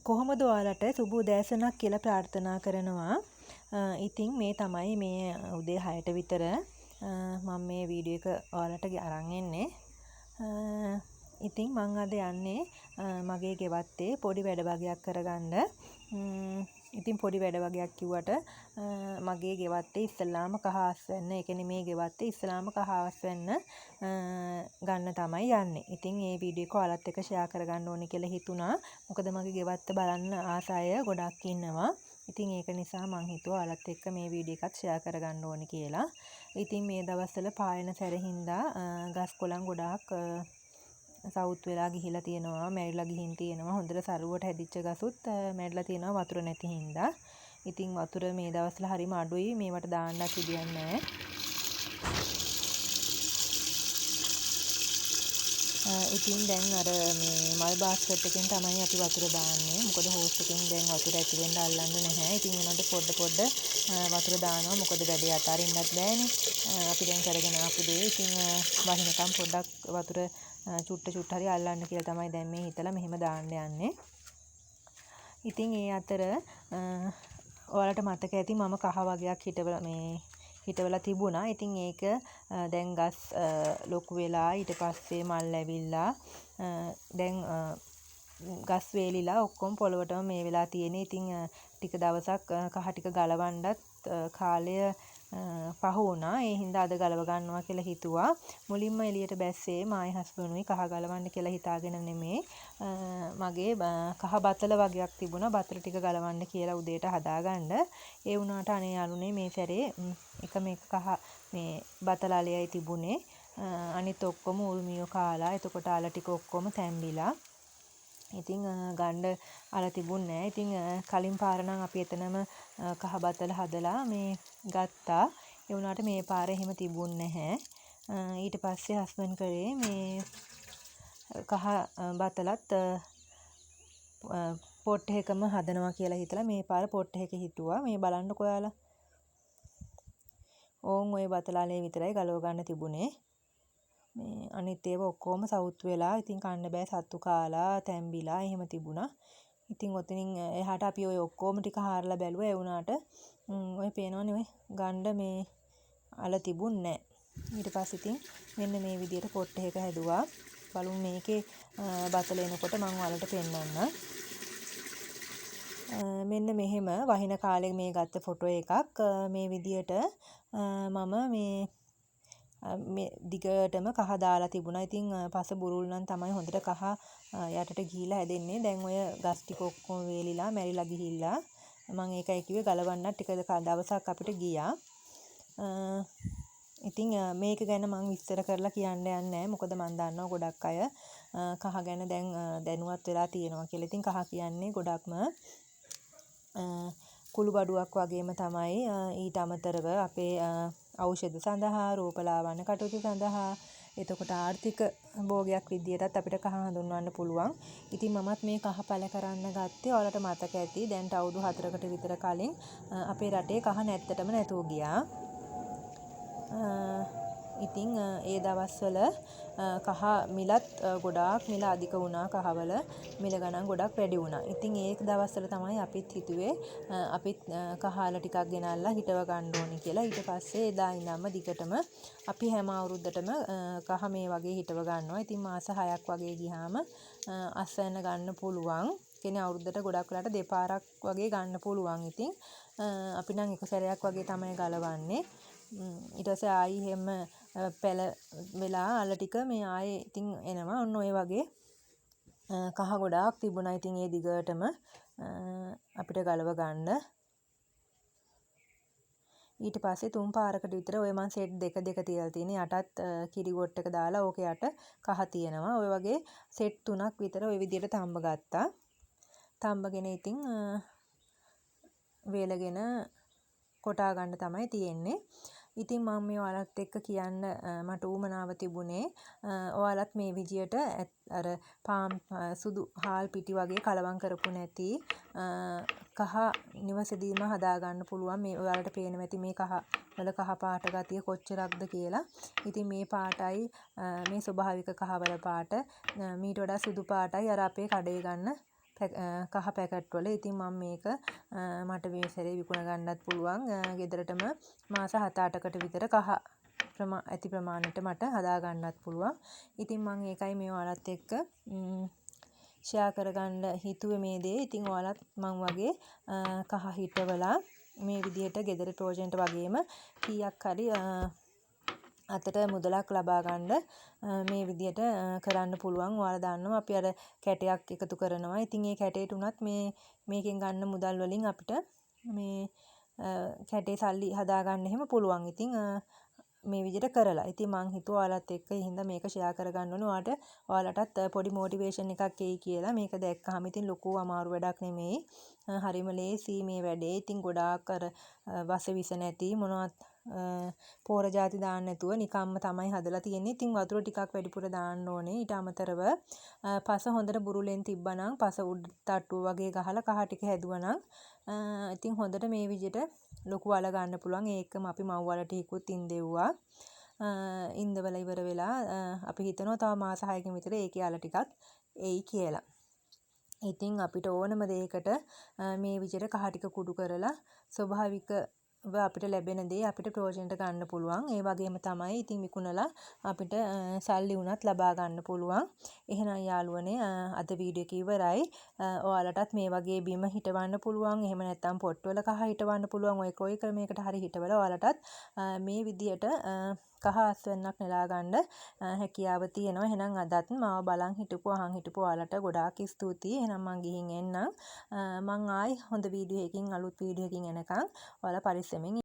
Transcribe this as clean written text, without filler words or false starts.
කොහොමද ඔයාලට සුබ උදෑසනක් කියලා ප්‍රාර්ථනා කරනවා. ඉතින් මේ තමයි මේ උදේ 6ට විතර මම මේ වීඩියෝ එක ඔයාලට අරන් එන්නේ. ඉතින් මම අද යන්නේ මගේ ගෙවත්තේ පොඩි වැඩ වගයක් කරගන්න. ඉතින් පොඩි වැඩ වගයක් කිව්වට මගේ ගෙවත්තේ ඉස්සලාම කහ අස්වැන්න, ඒ කියන්නේ මේ ගෙවත්තේ ඉස්සලාම කහ අස්වැන්න ගන්න තමයි යන්නේ. ඉතින් මේ වීඩියෝ එක ඔයාලත් එක්ක ෂෙයා කරගන්න ඕනේ කියලා හිතුණා. මොකද මගේ ගෙවත්ත බලන්න ආස අය ගොඩක් ඉන්නවා. ඉතින් ඒක නිසා මං හිතුවා ඔයාලත් එක්ක මේ වීඩියෝ එකත් ෂෙයා කරගන්න ඕනේ කියලා. ඉතින් මේ දවස්වල පායන සැරහින්දා ගස් කොළන් ගොඩාක් සවුත් වෙලා ගිහිලා තියෙනවා, මැරිලා ගිහින් තියෙනවා. හොඳට සරුවට හැදිච්ච ගසුත් මැරිලා තියෙනවා වතුර නැති හින්දා. ඉතින් වතුර මේ දවස්වල හරිම අඩුයි. මේවට දාන්නත් විදියක් නැහැ. ඉතින් දැන් අර මේ මල් බාස්කට් එකෙන් තමයි අපි වතුර දාන්නේ. මොකද හෝස් එකෙන් දැන් වතුර ඇති වෙන්න අල්ලන්නේ නැහැ. ඉතින් ඒනට පොඩ වතුර දානවා. මොකද වැඩේ අතාරින්නත් බෑනේ. අපි දැන් කරගෙන ආපු දේ. ඉතින් වහිනකම් පොඩ්ඩක් වතුර චුට්ට හරි අල්ලන්න කියලා තමයි දැන් මේ හිතලා මෙහෙම දාන්න යන්නේ. ඉතින් ඒ අතර ඔයාලට මතක ඇති මම කහ වගයක් හිටවලා තිබුණා. ඉතින් ඒක දැන් ගස් ලොකු වෙලා ඊට පස්සේ මල් ඇවිල්ලා දැන් ගස් වේලිලා ඔක්කොම පොළවටම මේ වෙලා තියෙන්නේ. ඉතින් ටික දවසක් කහ ටික ගලවන්නත් කාලය පහ වුණා. ඒ හින්දා අද ගලව ගන්නවා කියලා හිතුවා. මුලින්ම එළියට බැස්සේ මායි හස්බන්ඩ්ුයි කහ ගලවන්න කියලා හිතාගෙන නෙමේ. මගේ කහ බතල වගයක් තිබුණා. බතල ටික ගලවන්න කියලා උදේට හදාගන්න. ඒ වුණාට අනේ යාළුනේ මේ සැරේ එකම එක කහ මේ බතල අලයයි තිබුණේ. අනිත් ඔක්කොම උල්මියෝ කාලා. එතකොට අල ටික ඔක්කොම තැම්බිලා. ඉතින් ගණ්ඩ අල තිබුණේ නැහැ. ඉතින් කලින් පාර නම් අපි එතනම කහ බතල හදලා මේ ගත්තා. ඒ වුණාට මේ පාර එහෙම තිබුණේ නැහැ. ඊට පස්සේ හස්බන්ඩ් කරේ මේ කහ බතලත් පොට් එකකම හදනවා කියලා හිතලා මේ පාර පොට් එකක හිටුවා. මේ බලන්නකෝ ඔයාලා. ඕන් ওই බතලාලේ විතරයි ගලව ගන්න තිබුණේ. මේ අනිත් ඒවා ඔක්කොම සවුත් වෙලා ඉතින් කන්න බෑ, සත්තු කාලා තැම්බිලා එහෙම තිබුණා. ඉතින් ඔතනින් එහාට අපි ඔය ඔක්කොම ටික හාරලා බැලුවා. ඒ වුණාට ඔය පේනවනේ ඔය ගණ්ඩ මේ අල තිබුණේ නැහැ. ඊට පස්සේ ඉතින් මෙන්න මේ විදියට පොට් එකක හැදුවා. බලමු මේකේ බතල එනකොට මම ඔයාලට පෙන්නන්නම්. මෙන්න මෙහෙම වහින කාලේ මේ ගත්ත ෆොටෝ එකක්. මේ විදියට මම මේ දිගටම කහ දාලා තිබුණා. ඉතින් පස බුරුල් නම් තමයි හොඳට කහ යටට ගිහිලා හැදෙන්නේ. දැන් ඔය ගස් ටික ඔක්කොම වේලිලා මැරිලා ගිහිල්ලා මම ඒකයි කිව්වේ ගලවන්න ටික දවසක් අපිට ගියා. ඉතින් මේක ගැන මම විස්තර කරලා කියන්න යන්නේ නැහැ. මොකද මම දන්නවා ගොඩක් අය කහ ගැන දැන් දැනුවත් වෙලා තියෙනවා කියලා. ඉතින් කහ කියන්නේ ගොඩක්ම කුළු බඩුවක් වගේම තමයි. ඊට අමතරව අපේ ඖෂධ සඳහා, රූපලාවන්‍ය කටයුතු සඳහා, එතකොට ආර්ථික භෝගයක් විදියටත් අපිට කහ හඳුන්වන්න පුළුවන්. ඉතින් මමත් මේ කහ පැල කරන්න ගත්තේ ඔයාලට මතක ඇති. දැන්ට අවුරුදු 4කට විතර කලින් අපේ රටේ කහ නැත්තටම නැතුව ගියා. ඉතින් ඒ දවස්වල කහ මිලත් ගොඩාක් මිල අධික වුණා. කහවල මිල ගණන් ගොඩක් වැඩි වුණා. ඉතින් ඒ දවස්වල තමයි අපිත් හිතුවේ අපිත් කහාල ටිකක් ගෙනල්ලා හිටව ගන්න ඕනේ කියලා. ඊට පස්සේ එදා ඉඳන්ම දිගටම අපි හැම අවුරුද්දටම කහ මේ වගේ හිටව ගන්නවා. ඉතින් මාස 6ක් වගේ ගියාම අස්වැන්න ගන්න පුළුවන්. කියන්නේ අවුරුද්දට ගොඩක් වෙලාට දෙපාරක් වගේ ගන්න පුළුවන්. ඉතින් අපි නම් එක සැරයක් වගේ තමයි ගලවන්නේ. ඊට පස්සේ ආයි හැම පැල වෙලා අල ටික මේ ආයේ ඉතින් එනවා. ඔන්න ඔය වගේ කහ ගොඩාක් තිබුණා. ඉතින් ඒ දිගටම අපිට ගලව ගන්න. ඊට පස්සේ 3 පාරකට විතර ඔය මං සෙට් දෙක තියලා තියෙන යටත් කිරි ගොට් එක දාලා ඕක යට කහ තියෙනවා. ඔය වගේ සෙට් 3ක් විතර ඔය විදියට තම්බ ගත්තා. තම්බගෙන ඉතින් වේලගෙන කොටා ගන්න තමයි තියෙන්නේ. ඉතින් මම මේ ඔයාලත් එක්ක කියන්න මට උවමනාව තිබුණේ ඔයාලත් මේ විදියට අර පාම් සුදු හාල් පිටි වගේ කලවම් කරපු නැති කහ නිවසේදීම හදා ගන්න පුළුවන්. මේ ඔයාලට පේනවා ඇති මේ කහ වල කහ පාට ගතිය කොච්චරක්ද කියලා. ඉතින් මේ පාටයි මේ ස්වභාවික කහවල පාට මීට වඩා සුදු පාටයි අර අපේ කඩේ ගන්න කහ පැකට් වල. ඉතින් මම මේක මට මේ සැරේ විකුණ ගන්නත් පුළුවන්. ගෙදරටම මාස 7-8කට විතර කහ ඇති ප්‍රමාණයට මට හදා ගන්නත් පුළුවන්. ඉතින් මම ඒකයි මේ ඔයාලත් එක්ක ෂෙයා කරගන්න හිතුවේ මේ දේ. ඉතින් ඔයාලත් මං වගේ කහ හිටවලා මේ විදිහට ගෙදර ප්‍රයෝජනට වගේම කීයක් හරි අතට මුදලක් ලබා ගන්න මේ විදිහට කරන්න පුළුවන්. ඔයාලා දන්නවා අපි අර කැටයක් එකතු කරනවා. ඉතින් ඒ කැටේට උනත් මේකෙන් ගන්න මුදල් වලින් අපිට මේ කැටේ සල්ලි හදා ගන්න එහෙම පුළුවන්. ඉතින් මේ විදිහට කරලා. ඉතින් මං හිතුවා ඔයාලත් එක්ක හින්දා මේක ෂෙයා කරගන්න ඕනේ. ඔයාලටත් පොඩි මොටිවේෂන් එකක් එයි කියලා. මේක දැක්කහම ඉතින් ලොකු අමාරු වැඩක් නෙමෙයි. හරිම ලේසි මේ වැඩේ. ඉතින් ගොඩාක් අර වස විස නැති මොනවත් පෝර ಜಾති දාන්න නැතුව නිකම්ම තමයි හදලා තියෙන්නේ. ඉතින් වතුර ටිකක් වැඩිපුර දාන්න ඕනේ. ඊට අමතරව පස හොඳට බුරුලෙන් තිබ්බනම් පස උඩ තට්ටුව වගේ ගහලා කහ ටික හැදුවනම් ඉතින් හොඳට මේ විදිහට ලොකු වල ගන්න පුළුවන්. ඒකම අපි මව් වල ටිකකුත් ඉන්දෙව්වා. ඉන්දවල ඉවර වෙලා අපි හිතනවා තව මාස 6කින් විතර ඒකේ අල ටිකක් එයි කියලා. ඉතින් අපිට ඕනම දෙයකට මේ විදිහට කහ ටික කුඩු කරලා ස්වභාවිකව අපිට ලැබෙන දේ අපිට ප්‍රයෝජනට ගන්න පුළුවන්. ඒ වගේම තමයි ඉතින් විකුණලා අපිට සල්ලි උනත් ලබා ගන්න පුළුවන්. එහෙනම් යාළුවනේ අද වීඩියෝ එක ඉවරයි. ඔයාලටත් මේ වගේ බිම හිටවන්න පුළුවන්. එහෙම නැත්නම් පොට්ටවල කහ හිටවන්න පුළුවන්. ඔය කොයි ක්‍රමයකට හරි හිටවල ඔයාලටත් මේ විදියට කහ අස්වැන්නක් නෙලා ගන්න හැකියාව තියෙනවා. එහෙනම් අදත් මාව බලන් හිටපු අහන් හිටපු ඔයාලට ගොඩාක් ස්තුතියි. එහෙනම් මං ගිහින් එන්නම්. මං ආයි හොඳ වීඩියෝ එකකින් අලුත් වීඩියෝ එකකින් එනකන් ඔයාලා පරිස්සමෙන්